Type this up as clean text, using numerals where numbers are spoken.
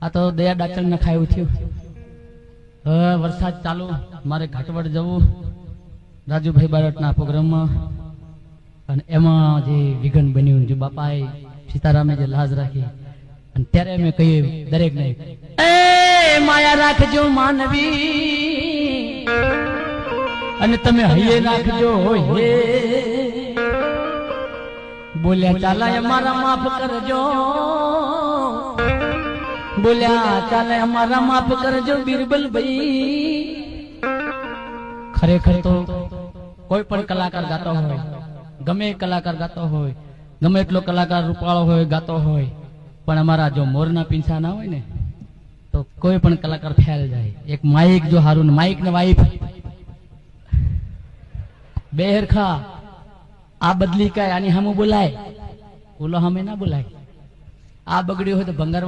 આ તો દયા ડાચણ ને ખાયું થયું. હવે વરસાદ ચાલુ, મારે ઘાટવડ જવું રાજુભાઈ બારટના પ્રોગ્રામમાં, અને એમાં જે વિઘન બન્યું, જે બાપાએ સીતારામે જે લાજ રાખી, અને ત્યારે અમે કહીએ દરેક ને, એ માયા રાખજો માનવી, અને તમે હૈયે રાખજો હે. બોલ્યા ચાલા અમારા માફ કરજો, બોલ્યા ચાલે અમારા માફ કરજો બિરબલ ભાઈ. ખરેખર તો કોઈ પણ કલાકાર ગાતો હોય, ગમે કલાકાર ગાતો હોય, ગમે એટલો કલાકાર રૂપાળો હોય ગાતો હોય, પણ અમારા જો મોરના પીંછા ના હોય ને તો કોઈ પણ કલાકાર ફેલ જાય. એક માઇક જો હારું, માઇક ને વાઈફ બે હરખા, આ બદલી કાય આની સામું બોલાય, ઓલો સામે ના બોલાય. આ બગડ્યું હોય તો ભંગાર